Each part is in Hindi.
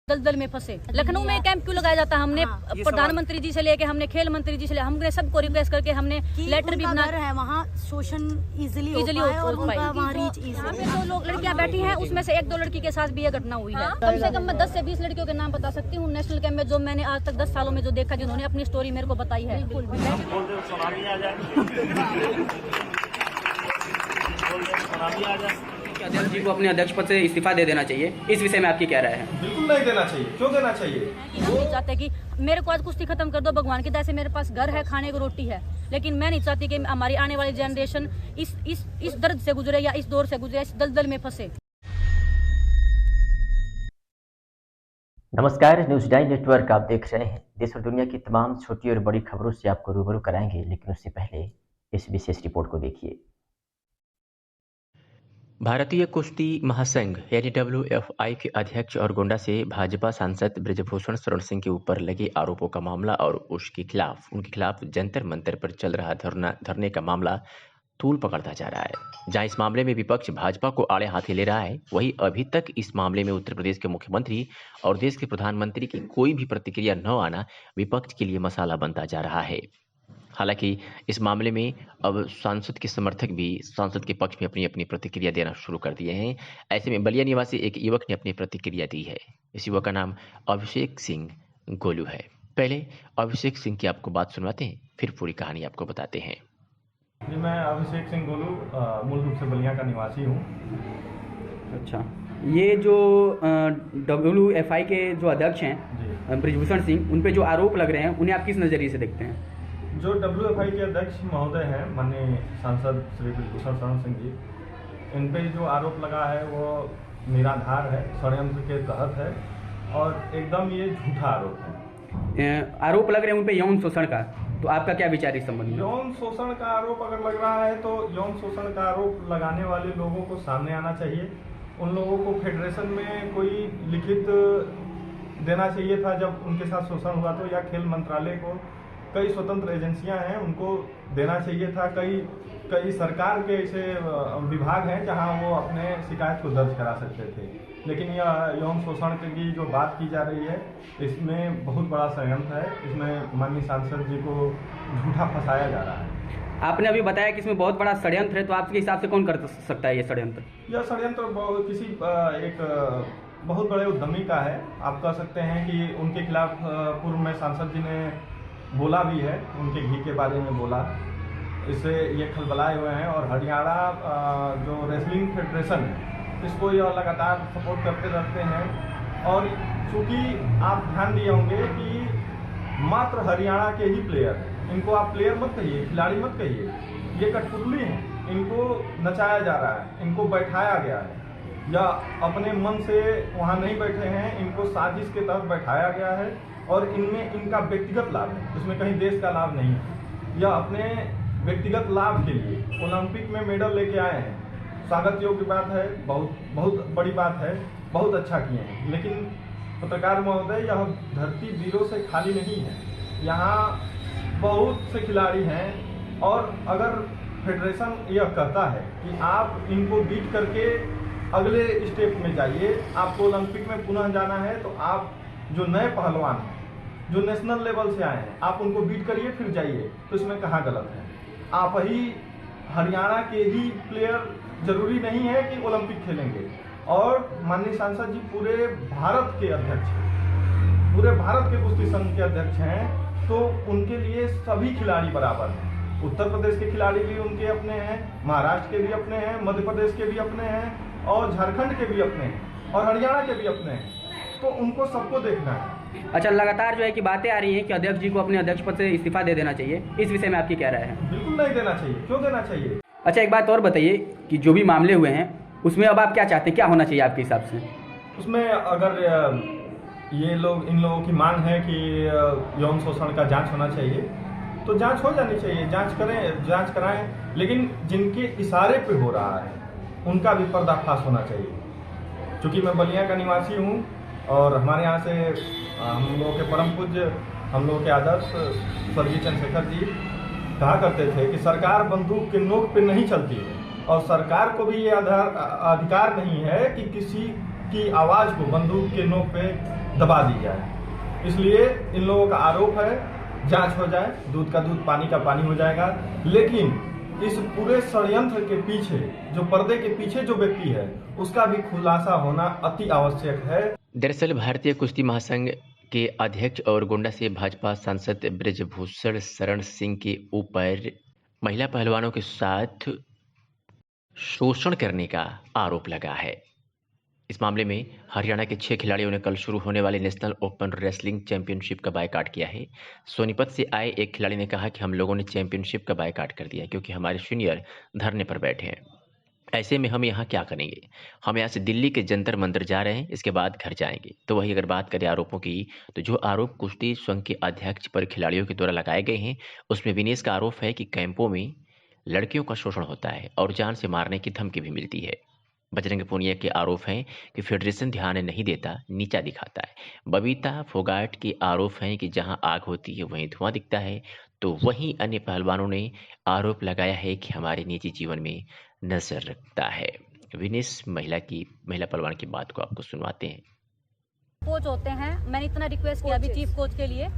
दलदल में फंसे। लखनऊ में कैंप क्यों लगाया जाता है? हमने प्रधानमंत्री जी से लेके हमने खेल मंत्री जी से हमने सबको रिक्वेस्ट करके हमने लेटर भी बना है। वहाँ शोषण इजिली हो पाए। यहाँ पे जो लोग लड़कियाँ बैठी हैं उसमें से 1-2 लड़की के साथ भी ये घटना हुई है। कम से कम मैं 10 से 20 लड़कियों के नाम बता सकती हूँ नेशनल कैंप में, जो मैंने आज तक 10 सालों में जो देखा, जिन्होंने अपनी स्टोरी मेरे को बताई है। अध्यक्ष जी को अपने अध्यक्ष पद से इस्तीफा दे देना चाहिए, इस विषय में आपकी क्या राय है? बिल्कुल नहीं देना चाहिए। क्यों देना चाहिए? हम नहीं चाहते कि मेरे को आज कुश्ती खत्म कर दो, भगवान की दया से मेरे पास घर है, खाने को रोटी है, लेकिन मैं नहीं चाहती कि हमारी आने वाली जनरेशन इस दर्द से गुजरे या इस दौर से गुजरे, इस दलदल में फंसे। नमस्कार, न्यूज़ 9 नेटवर्क आप देख रहे हैं। देश और दुनिया की तमाम छोटी और बड़ी खबरों से आपको रूबरू कराएंगे, लेकिन उससे पहले इस विशेष रिपोर्ट को देखिए। भारतीय कुश्ती महासंघ यानी WFI के अध्यक्ष और गोंडा से भाजपा सांसद ब्रजभूषण शरण सिंह के ऊपर लगे आरोपों का मामला और उनके खिलाफ जंतर मंतर पर चल रहा धरने का मामला तूल पकड़ता जा रहा है। जहां इस मामले में विपक्ष भाजपा को आड़े हाथी ले रहा है, वहीं अभी तक इस मामले में उत्तर प्रदेश के मुख्यमंत्री और देश के प्रधानमंत्री की कोई भी प्रतिक्रिया न आना विपक्ष के लिए मसाला बनता जा रहा है। हालांकि इस मामले में अब सांसद के समर्थक भी सांसद के पक्ष में अपनी अपनी प्रतिक्रिया देना शुरू कर दिए हैं। ऐसे में बलिया निवासी एक युवक ने अपनी प्रतिक्रिया दी है। इस युवक का नाम अभिषेक सिंह गोलू है। पहले अभिषेक सिंह की आपको बात सुनवाते हैं, फिर पूरी कहानी आपको बताते हैं। जी, मैं अभिषेक सिंह गोलू मूल रूप से बलिया का निवासी हूँ। अच्छा, ये जो WFI के जो अध्यक्ष हैं ब्रजभूषण सिंह, उन पे जो आरोप लग रहे हैं, उन्हें आप किस नज़रिए से देखते हैं? जो WFI के अध्यक्ष महोदय हैं, माननीय सांसद श्री ब्रजभूषण शरण सिंह जी, इन पे जो आरोप लगा है वो निराधार है, षड्यंत्र के तहत है और एकदम ये झूठा आरोप है। आरोप लग रहे हैं उन पे यौन शोषण का, तो आपका क्या विचार इस संबंध में? यौन शोषण का आरोप अगर लग रहा है तो यौन शोषण का आरोप लगाने वाले लोगों को सामने आना चाहिए। उन लोगों को फेडरेशन में कोई लिखित देना चाहिए था जब उनके साथ शोषण हुआ तो, या खेल मंत्रालय को, कई स्वतंत्र एजेंसियां हैं उनको देना चाहिए था। कई सरकार के ऐसे विभाग हैं जहां वो अपने शिकायत को दर्ज करा सकते थे, लेकिन यह यौन शोषण की जो बात की जा रही है इसमें बहुत बड़ा षड्यंत्र है। इसमें माननीय सांसद जी को झूठा फंसाया जा रहा है। आपने अभी बताया कि इसमें बहुत बड़ा षड्यंत्र है, तो आपके हिसाब से कौन कर सकता है ये षड्यंत्र? यह षड्यंत्र किसी एक बहुत बड़े उद्यमी का है। आप कह सकते हैं कि उनके खिलाफ पूर्व में सांसद जी ने बोला भी है, उनके घी के बारे में बोला, इससे ये खलबलाए हुए हैं। और हरियाणा जो रेसलिंग फेडरेशन है इसको यह लगातार सपोर्ट करते रहते हैं। और चूँकि आप ध्यान दिए होंगे कि मात्र हरियाणा के ही प्लेयर हैं, इनको आप प्लेयर मत कहिए, खिलाड़ी मत कहिए, ये कठपुतली हैं। इनको नचाया जा रहा है, इनको बैठाया गया है, या अपने मन से वहाँ नहीं बैठे हैं, इनको साजिश के तहत बैठाया गया है और इनमें इनका व्यक्तिगत लाभ है, इसमें कहीं देश का लाभ नहीं है। यह अपने व्यक्तिगत लाभ के लिए ओलंपिक में मेडल लेके आए हैं, स्वागत योग्य बात है, बहुत बड़ी बात है, बहुत अच्छा किए हैं। लेकिन पत्रकार महोदय, यह धरती वीरों से खाली नहीं है, यहाँ बहुत से खिलाड़ी हैं। और अगर फेडरेशन यह कहता है कि आप इनको बीट करके अगले स्टेप में जाइए, आपको ओलंपिक में पुनः जाना है, तो आप जो नए पहलवान हैं, जो नेशनल लेवल से आए हैं, आप उनको बीट करिए फिर जाइए, तो इसमें कहाँ गलत है? आप ही हरियाणा के ही प्लेयर जरूरी नहीं है कि ओलंपिक खेलेंगे। और माननीय सांसद जी पूरे भारत के अध्यक्ष हैं, पूरे भारत के कुश्ती संघ के अध्यक्ष हैं, तो उनके लिए सभी खिलाड़ी बराबर हैं। उत्तर प्रदेश के खिलाड़ी भी उनके अपने हैं, महाराष्ट्र के भी अपने हैं, मध्य प्रदेश के भी अपने हैं, और झारखंड के भी अपने हैं, और हरियाणा के भी अपने हैं, तो उनको सबको देखना है। अच्छा, लगातार जो है कि बातें आ रही हैं कि अध्यक्ष जी को अपने अध्यक्ष पद से इस्तीफा दे देना चाहिए, इस विषय में आपकी क्या राय है? बिल्कुल नहीं देना चाहिए। क्यों देना चाहिए? अच्छा, एक बात और बताइए कि जो भी मामले हुए हैं उसमें अब आप क्या चाहते हैं, क्या होना चाहिए आपके हिसाब से? उसमें अगर इन लोगों की मांग है कि यौन शोषण का जांच होना चाहिए, तो जांच हो जानी चाहिए, जांच कराएं, लेकिन जिनके इशारे पे हो रहा है उनका भी पर्दाफाश होना चाहिए। क्योंकि मैं बलिया का निवासी हूँ और हमारे यहाँ से हम लोगों के परम पूज्य, हम लोगों के आदर्श स्वर्गीय चंद्रशेखर जी कहा करते थे कि सरकार बंदूक के नोक पे नहीं चलती है, और सरकार को भी ये अधिकार नहीं है कि किसी की आवाज़ को बंदूक के नोक पे दबा दी जाए। इसलिए इन लोगों का आरोप है, जांच हो जाए, दूध का दूध पानी का पानी हो जाएगा। लेकिन इस पूरे षड्यंत्र के पीछे, जो पर्दे के पीछे जो व्यक्ति है, उसका भी खुलासा होना अति आवश्यक है। दरअसल भारतीय कुश्ती महासंघ के अध्यक्ष और गोंडा से भाजपा सांसद ब्रजभूषण शरण सिंह के ऊपर महिला पहलवानों के साथ शोषण करने का आरोप लगा है। इस मामले में हरियाणा के 6 खिलाड़ियों ने कल शुरू होने वाले नेशनल ओपन रेसलिंग चैंपियनशिप का बायकॉट किया है। सोनीपत से आए एक खिलाड़ी ने कहा कि हम लोगों ने चैंपियनशिप का बायकॉट कर दिया क्योंकि हमारे सीनियर धरने पर बैठे हैं। ऐसे में हम यहाँ क्या करेंगे? हम यहाँ से दिल्ली के जंतर मंतर जा रहे हैं, इसके बाद घर जाएंगे। तो वही अगर बात करें आरोपों की, तो जो आरोप कुश्ती संघ के अध्यक्ष पर खिलाड़ियों के द्वारा लगाए गए हैं, उसमें विनेश का आरोप है कि कैंपों में लड़कियों का शोषण होता है और जान से मारने की धमकी भी मिलती है। बजरंग पूनिया के आरोप हैं कि फेडरेशन ध्यान नहीं देता, नीचा दिखाता है। बबीता फोगाट के आरोप हैं कि जहां आग होती है वहीं धुआं दिखता है। तो वहीं अन्य पहलवानों ने आरोप लगाया है कि हमारे निजी जीवन में नजर रखता है। विनेश महिला पहलवान की बात को आपको सुनवाते हैं। कोच होते हैं, मैंने इतना रिक्वेस्ट किया अभी चीफ कोच के लिए,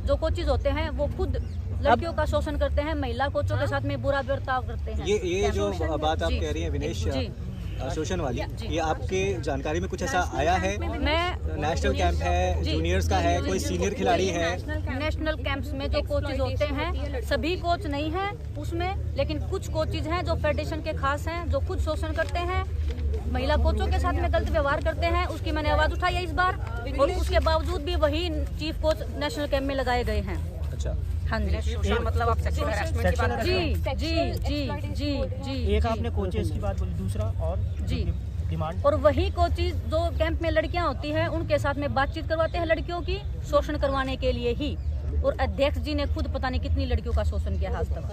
जो कोचेज होते हैं वो खुद लड़कियों का शोषण करते हैं, महिला कोचों के साथ में बुरा बर्ताव करते हैं। ये जो बात आप कह रही हैं विनेश शोषण वाली, ये आपके जानकारी में कुछ ऐसा आया है? मैं नेशनल कैंप है, जूनियर्स का है, कोई सीनियर खिलाड़ी है? नेशनल कैंप्स में जो कोचेज होते हैं, सभी कोच नहीं है उसमें, लेकिन कुछ कोचेज हैं जो फेडरेशन के खास हैं, जो खुद शोषण करते हैं, महिला कोचों के साथ में गलत व्यवहार करते हैं। उसकी मैंने आवाज उठाई है इस बार, और उसके बावजूद भी वही चीफ कोच नेशनल कैंप में लगाए गए हैं। अच्छा, हाँ जी, मतलब आप सेक्सुअल हैरेसमेंट की बात कर रहे हैं? जी। एक आपने कोचेस की बात बोली, दूसरा और जी डिमांड, और वही कोचेज जो कैंप में लड़कियां होती हैं उनके साथ में बातचीत करवाते हैं लड़कियों की, शोषण करवाने के लिए ही। और अध्यक्ष जी ने खुद पता नहीं कितनी लड़कियों का शोषण किया आज तक।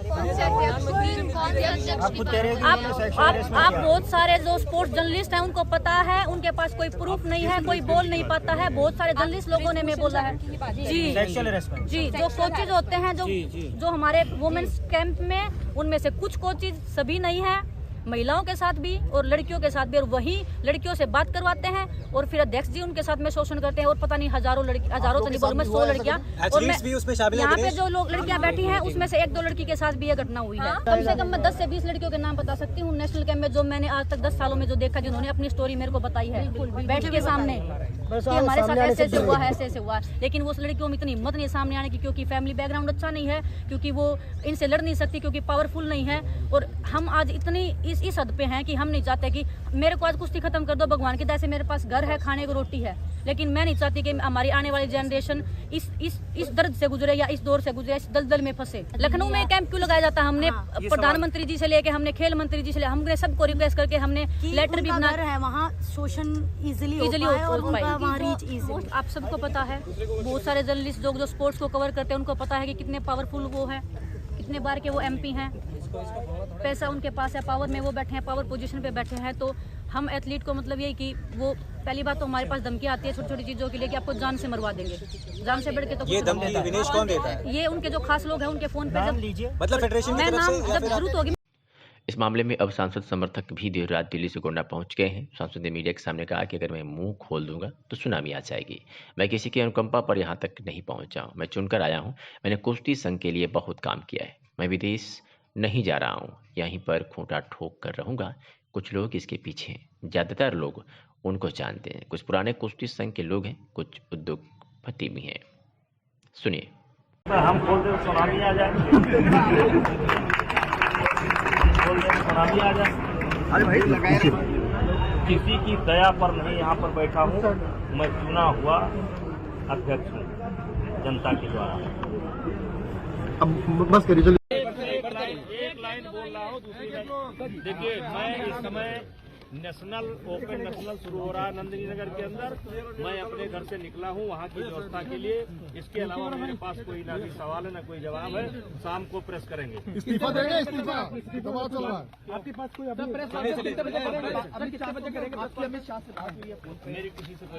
आप बहुत सारे जो स्पोर्ट्स जर्नलिस्ट हैं उनको पता है, उनके पास कोई प्रूफ नहीं है, कोई बोल नहीं पाता है। बहुत सारे जर्नलिस्ट लोगों ने मैं बोला है जी, जो कोचेज होते हैं जो हमारे वुमेन्स कैंप में, उनमें से कुछ कोचेज, सभी नहीं है, महिलाओं के साथ भी और लड़कियों के साथ भी, और वही लड़कियों से बात करवाते हैं और फिर अध्यक्ष जी उनके साथ में शोषण करते हैं। और पता नहीं हजारों तो नहीं बोलूं मैं, 100 लड़कियां, और यहाँ पे जो लोग लड़कियां बैठी हैं उसमें से 1-2 लड़की के साथ भी ये घटना हुई है। कम से कम मैं 10 से 20 लड़कियों के नाम बता सकती हूँ नेशनल कैंप में, जो मैंने आज तक 10 सालों में जो देखा, जिन्होंने अपनी स्टोरी मेरे को बताई है बैठ के सामने कि हमारे साथ ऐसे हुआ है, ऐसे हुआ। लेकिन वो लड़कियों में इतनी हिम्मत नहीं सामने आने की, क्योंकि फैमिली बैकग्राउंड अच्छा नहीं है, क्योंकि वो इनसे लड़ नहीं सकती, क्योंकि पावरफुल नहीं है। और हम आज इतनी इस हद पे हैं कि हम नहीं चाहते कि मेरे को आज कुश्ती खत्म कर दो भगवान की दया से, मेरे पास घर है, खाने को रोटी है, लेकिन मैं नहीं चाहती कि हमारी आने वाली जनरेशन इस दर्द से गुजरे या इस दौर से गुजरे, इस दलदल में फंसे। लखनऊ में कैंप क्यों लगाया जाता है? हमने प्रधानमंत्री जी से लेके, हमने खेल मंत्री जी से, हमने सबको रिक्वेस्ट करके हमने लेटर भी बना है, वहाँ शोषण इजिली आप सबको पता है। बहुत सारे जर्नलिस्ट जो स्पोर्ट्स को कवर करते हैं उनको पता है कि कितने पावरफुल वो है, कितने बार के वो MP हैं, पैसा उनके पास है, पावर में वो बैठे हैं, पावर पोजीशन पे बैठे हैं। तो हम एथलीट को मतलब यही कि वो पहली बात तो हमारे पास धमकी आती है छोटी छोटी चीजों के लिए कि आपको जान से मरवा देंगे, जान से बढ़ के। तो ये धमकी विनेश कौन देता है? ये उनके जो खास लोग हैं उनके फोन पे मतलब फेडरेशन की तरफ से, जब जरूरत होगी। इस मामले में अब सांसद समर्थक भी देर रात दिल्ली से गोंडा पहुंच गए हैं। सांसद ने मीडिया के सामने कहा कि अगर मैं मुंह खोल दूंगा तो सुनामी आ जाएगी। मैं किसी की अनुकंपा पर यहाँ तक नहीं पहुंचा हूँ, मैं चुनकर आया हूँ। मैंने कुश्ती संघ के लिए बहुत काम किया है। मैं विदेश नहीं जा रहा हूँ, यहीं पर खूंटा ठोक कर रहूँगा। कुछ लोग इसके पीछे हैं, ज़्यादातर लोग उनको जानते हैं। कुछ पुराने कुश्ती संघ के लोग हैं, कुछ उद्योगपति भी हैं। सुनिए। हम बोल दे सुनामी आ जाए, सुनामी आ जाए। अरे भाई किसी की दया पर नहीं यहाँ पर बैठा हूँ, मैं चुना हुआ अध्यक्ष हूँ जनता के द्वारा। अब बस करिए, चलिए। एक लाइन बोल रहा हूँ, दूसरी लाइन देखिए। मैं इस समय नेशनल शुरू हो रहा है नंदिनी नगर के अंदर। मैं अपने घर से निकला हूँ वहाँ की व्यवस्था के लिए। इसके अलावा मेरे पास कोई ना भी सवाल है ना कोई जवाब है। शाम को प्रेस करेंगे। इस्तीफा देंगे, इस्तीफा दबाव चल रहा है। आपके पास कोई प्रेस मेरी किसी से